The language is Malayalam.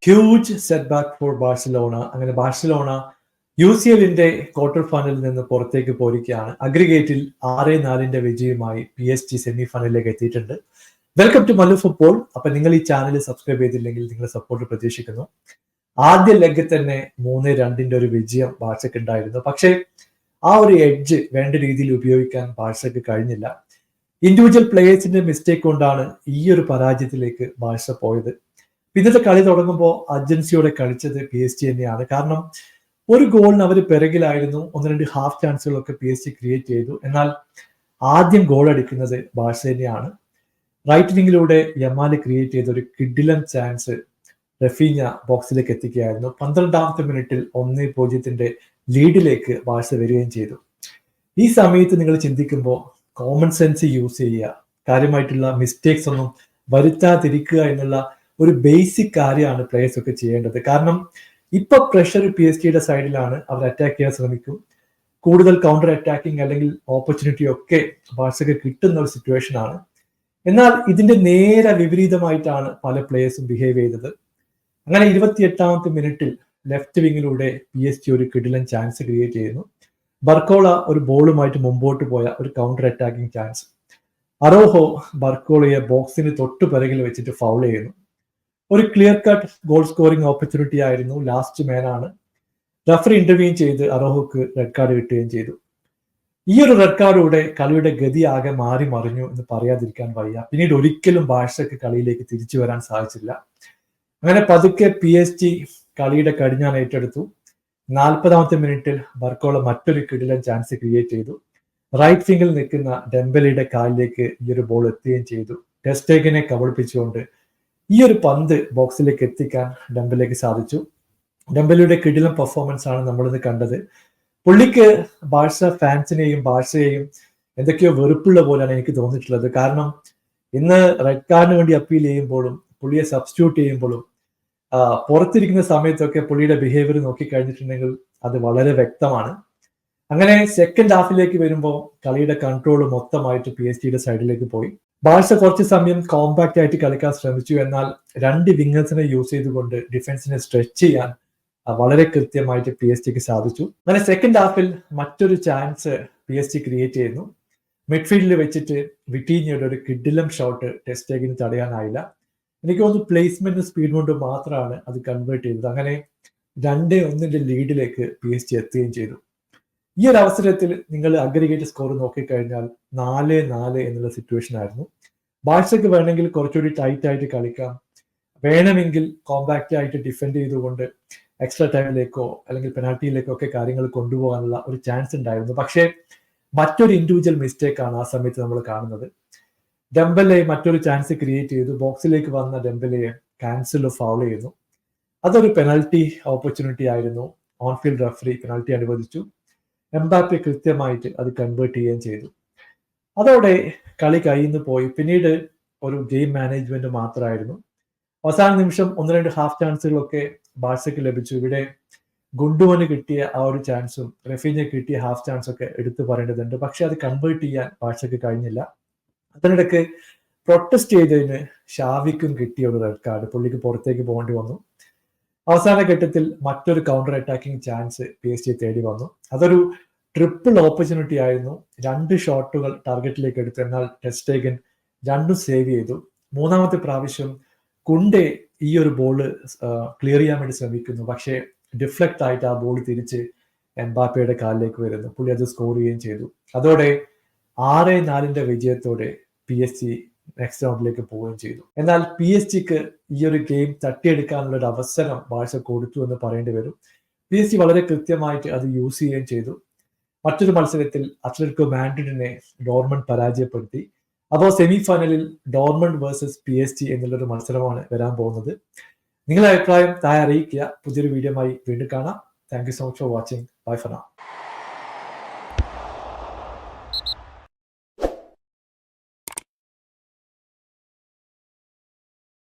Huge set back for Barcelona. അങ്ങനെ ബാഴ്സലോണ UCL-ന്റെ ക്വാർട്ടർ ഫൈനലിൽ നിന്ന് പുറത്തേക്ക് പോയിരിക്കുകയാണ്. അഗ്രിഗേറ്റിൽ 6-4 വിജയമായി PSG സെമി ഫൈനലിലേക്ക് എത്തിയിട്ടുണ്ട്. Welcome to Mallu football. അപ്പൊ നിങ്ങൾ ഈ ചാനൽ സബ്സ്ക്രൈബ് ചെയ്തില്ലെങ്കിൽ നിങ്ങളുടെ സപ്പോർട്ട് പ്രതീക്ഷിക്കുന്നു. ആദ്യ ലെഗിൽ തന്നെ 3-2 ഒരു വിജയം ബാഴ്സയ്ക്ക് ഉണ്ടായിരുന്നു. പക്ഷേ ആ ഒരു എഡ്ജ് വേണ്ട രീതിയിൽ ഉപയോഗിക്കാൻ ബാഴ്സയ്ക്ക് കഴിഞ്ഞില്ല. ഇൻഡിവിജ്വൽ പ്ലേയേഴ്സിന്റെ മിസ്റ്റേക്ക് കൊണ്ടാണ് ഈ ഒരു പരാജയത്തിലേക്ക് ബാഴ്സ പോയത്. ഇന്നത്തെ കളി തുടങ്ങുമ്പോൾ അർജൻസിയോടെ കളിച്ചത് PSG തന്നെയാണ്. കാരണം ഒരു ഗോളിന് അവർ പിറകിലായിരുന്നു. 1-2 ഹാഫ് ചാൻസുകളൊക്കെ PSG ക്രിയേറ്റ് ചെയ്തു. എന്നാൽ ആദ്യം ഗോൾ അടിക്കുന്നത് ബാഴ്സ തന്നെയാണ്. റൈറ്റ് വിങ്ങിലൂടെ യമാൽ ക്രിയേറ്റ് ചെയ്ത ഒരു കിഡിലൻ ചാൻസ് റഫീഞ്ഞ ബോക്സിലേക്ക് എത്തിക്കുകയായിരുന്നു. 12ാമത്തെ മിനിറ്റിൽ 1-0 ലീഡിലേക്ക് ബാഴ്സ വരികയും ചെയ്തു. ഈ സമയത്ത് നിങ്ങൾ ചിന്തിക്കുമ്പോൾ കോമൺ സെൻസ് യൂസ് ചെയ്യുക, കാര്യമായിട്ടുള്ള മിസ്റ്റേക്സ് ഒന്നും വരുത്താതിരിക്കുക എന്നുള്ള ഒരു ബേസിക് കാര്യമാണ് പ്ലേയേഴ്സ് ഒക്കെ ചെയ്യേണ്ടത്. കാരണം ഇപ്പൊ പ്രഷർ PSG-യുടെ സൈഡിലാണ്. അവർ അറ്റാക്ക് ചെയ്യാൻ ശ്രമിക്കും. കൂടുതൽ കൗണ്ടർ അറ്റാക്കിംഗ് അല്ലെങ്കിൽ ഓപ്പർച്യൂണിറ്റി ഒക്കെ ബാഴ്സയ്ക്ക് കിട്ടുന്ന ഒരു സിറ്റുവേഷൻ ആണ്. എന്നാൽ ഇതിന്റെ നേരെ വിപരീതമായിട്ടാണ് പല പ്ലേയേഴ്സും ബിഹേവ് ചെയ്തത്. അങ്ങനെ 28ാമത്തെ മിനിറ്റിൽ ലെഫ്റ്റ് വിങ്ങിലൂടെ PSG ഒരു കിടിലൻ ചാൻസ് ക്രിയേറ്റ് ചെയ്യുന്നു. ബർക്കോള ഒരു ബോളുമായിട്ട് മുമ്പോട്ട് പോയ ഒരു കൗണ്ടർ അറ്റാക്കിംഗ് ചാൻസ്. അറോഹോ ബർക്കോളയെ ബോക്സിന് തൊട്ടു പിറകിൽ വെച്ചിട്ട് ഫൗൾ ചെയ്യുന്നു. ഒരു clear cut goal scoring opportunity ആയിരുന്നു. ലാസ്റ്റ് മാനാണ്. റഫറി ഇന്റർവ്യൂ ചെയ്ത് അറോഹോക്ക് റെഡ് കാർഡ് കിട്ടുകയും ചെയ്തു. ഈ ഒരു റെഡ് കാർഡോടെ കളിയുടെ ഗതി ആകെ മാറി മറിഞ്ഞു എന്ന് പറയാതിരിക്കാൻ വയ്യ. പിന്നീട് ഒരിക്കലും ബാഴ്സയ്ക്ക് കളിയിലേക്ക് തിരിച്ചു വരാൻ സാധിച്ചില്ല. അങ്ങനെ പതുക്കെ PSG കളിയുടെ കടിഞ്ഞാൻ ഏറ്റെടുത്തു. 40ാമത്തെ മിനിറ്റിൽ ബർക്കോള മറ്റൊരു കിടിലൻ ചാൻസ് ക്രിയേറ്റ് ചെയ്തു. റൈറ്റ് വിങ്ങിൽ നിൽക്കുന്ന ഡെംബലയുടെ കാലിലേക്ക് ഈ ഒരു ബോൾ എത്തുകയും ചെയ്തു. ടെർ സ്റ്റേഗനെ കബളിപ്പിച്ചുകൊണ്ട് ഈ ഒരു പന്ത് ബോക്സിലേക്ക് എത്തിക്കാൻ ഡെംബലയ്ക്ക് സാധിച്ചു. ഡെംബലയുടെ കിടിലൻ പെർഫോമൻസ് ആണ് നമ്മളിന്ന് കണ്ടത്. പുള്ളിക്ക് ബാഴ്സ ഫാൻസിനെയും ബാഴ്സയെയും എന്തൊക്കെയോ വെറുപ്പുള്ള പോലെയാണ് എനിക്ക് തോന്നിയിട്ടുള്ളത്. കാരണം ഇന്ന് റെഡ് കാർഡിന് വേണ്ടി അപ്പീൽ ചെയ്യുമ്പോഴും പുള്ളിയെ സബ്സ്റ്റിറ്റ്യൂട്ട് ചെയ്യുമ്പോഴും പുറത്തിരിക്കുന്ന സമയത്തൊക്കെ പുള്ളിയുടെ ബിഹേവിയർ നോക്കിക്കഴിഞ്ഞിട്ടുണ്ടെങ്കിൽ അത് വളരെ വ്യക്തമാണ്. അങ്ങനെ സെക്കൻഡ് ഹാഫിലേക്ക് വരുമ്പോൾ കളിയുടെ കൺട്രോൾ മൊത്തമായിട്ട് PSG-യുടെ സൈഡിലേക്ക് പോയി. ബാഴ്സ കുറച്ച് സമയം കോമ്പാക്റ്റ് ആയിട്ട് കളിക്കാൻ ശ്രമിച്ചു. എന്നാൽ 2 വിങ്ങേഴ്സിനെ യൂസ് ചെയ്തുകൊണ്ട് ഡിഫൻസിനെ സ്ട്രെച്ച് ചെയ്യാൻ വളരെ കൃത്യമായിട്ട് PSG-ക്ക് സാധിച്ചു. അങ്ങനെ സെക്കൻഡ് ഹാഫിൽ മറ്റൊരു ചാൻസ് PSG ക്രിയേറ്റ് ചെയ്യുന്നു. മിഡ്ഫീൽഡിൽ വെച്ചിട്ട് വിറ്റീഞ്ഞയുടെ ഒരു കിഡിലം ഷോട്ട് ടെർ സ്റ്റേഗന് തടയാനായില്ല. എനിക്ക് തോന്നുന്നു പ്ലേസ്മെന്റ് സ്പീഡ് കൊണ്ട് മാത്രമാണ് അത് കൺവേർട്ട് ചെയ്തത്. അങ്ങനെ 2-1 ലീഡിലേക്ക് PSG എത്തുകയും ചെയ്തു. ഈ ഒരു അവസരത്തിൽ നിങ്ങൾ അഗ്രിഗേറ്റ് സ്കോർ നോക്കിക്കഴിഞ്ഞാൽ 4-4 എന്നുള്ള സിറ്റുവേഷൻ ആയിരുന്നു. ബാഴ്സയ്ക്ക് വേണമെങ്കിൽ കുറച്ചുകൂടി ടൈറ്റ് ആയിട്ട് കളിക്കാം, വേണമെങ്കിൽ കോമ്പാക്റ്റ് ആയിട്ട് ഡിഫെൻഡ് ചെയ്തുകൊണ്ട് എക്സ്ട്രാ ടൈമിലേക്കോ അല്ലെങ്കിൽ പെനാൽറ്റിയിലേക്കോ ഒക്കെ കാര്യങ്ങൾ കൊണ്ടുപോകാനുള്ള ഒരു ചാൻസ് ഉണ്ടായിരുന്നു. പക്ഷേ മറ്റൊരു ഇൻഡിവിജ്വൽ മിസ്റ്റേക്ക് ആണ് ആ സമയത്ത് നമ്മൾ കാണുന്നത്. ഡെംബലെ മറ്റൊരു ചാൻസ് ക്രിയേറ്റ് ചെയ്തു. ബോക്സിലേക്ക് വന്ന ഡെംബലയെ ക്യാൻസൽ ഫൗൾ ചെയ്യുന്നു. അതൊരു പെനാൽറ്റി ഓപ്പർച്യൂണിറ്റി ആയിരുന്നു. ഓൺഫീൽഡ് റഫറി പെനാൽറ്റി അനുവദിച്ചു. എംബാപ്പെ കൃത്യമായിട്ട് അത് കൺവേർട്ട് ചെയ്യുകയും ചെയ്തു. അതോടെ കളി കയ്യിൽ പോയി. പിന്നീട് ഒരു ഗെയിം മാനേജ്മെന്റ് മാത്രമായിരുന്നു. അവസാന നിമിഷം 1-2 ഹാഫ് ചാൻസുകളൊക്കെ ബാഴ്സയ്ക്ക് ലഭിച്ചു. ഇവിടെ ഗുണ്ടുവന് കിട്ടിയ ആ ഒരു ചാൻസും റഫീഞ്ഞ കിട്ടിയ ഹാഫ് ചാൻസ് ഒക്കെ എടുത്തു പറയേണ്ടതുണ്ട്. പക്ഷെ അത് കൺവേർട്ട് ചെയ്യാൻ ബാഴ്സയ്ക്ക് കഴിഞ്ഞില്ല. അതിനിടയ്ക്ക് പ്രൊട്ടസ്റ്റ് ചെയ്തതിന് ഷാവിക്കും കിട്ടിയ ഒരു റെഡ് കാർഡ്. പുള്ളിക്ക് പുറത്തേക്ക് പോകേണ്ടി വന്നു. അവസാന ഘട്ടത്തിൽ മറ്റൊരു കൗണ്ടർ അറ്റാക്കിംഗ് ചാൻസ് PSG തേടി വന്നു. അതൊരു ട്രിപ്പിൾ ഓപ്പർച്യൂണിറ്റി ആയിരുന്നു. 2 ഷോട്ടുകൾ ടാർഗറ്റിലേക്ക് എടുത്തു. എന്നാൽ ടെർ സ്റ്റേഗൻ 2 സേവ് ചെയ്തു. 3ാമത്തെ പ്രാവശ്യം കുണ്ടെ ഈ ഒരു ബോള് ക്ലിയർ ചെയ്യാൻ വേണ്ടി ശ്രമിക്കുന്നു. പക്ഷേ ഡിഫ്ലക്റ്റ് ആയിട്ട് ആ ബോൾ തിരിച്ച് എംബാപ്പയുടെ കാലിലേക്ക് വരുന്നു. പുള്ളി അത് സ്കോർ ചെയ്യുകയും ചെയ്തു. അതോടെ 6-4 വിജയത്തോടെ PSG നെക്സ്റ്റ് റൗണ്ടിലേക്ക് പോവുകയും ചെയ്തു. എന്നാൽ PSG-ക്ക് ഈ ഒരു ഗെയിം തട്ടിയെടുക്കാനുള്ള ഒരു അവസരം ബാഴ്സ കൊടുത്തു എന്ന് പറയേണ്ടി വരും. PSG വളരെ കൃത്യമായിട്ട് അത് യൂസ് ചെയ്യുകയും ചെയ്തു. മറ്റൊരു മത്സരത്തിൽ അത്ലറ്റിക്കോ മാഡ്രിഡിനെ ഡോർമണ്ട് പരാജയപ്പെടുത്തി. അപ്പോൾ സെമി ഫൈനലിൽ ഡോർമണ്ട് വേഴ്സസ് PSG എന്നുള്ളൊരു മത്സരമാണ് വരാൻ പോകുന്നത്. നിങ്ങളുടെ അഭിപ്രായം താഴെ അറിയിക്കുക. പുതിയൊരു വീഡിയോയുമായി വീണ്ടും കാണാം. Thank you so much for watching. Bye for now.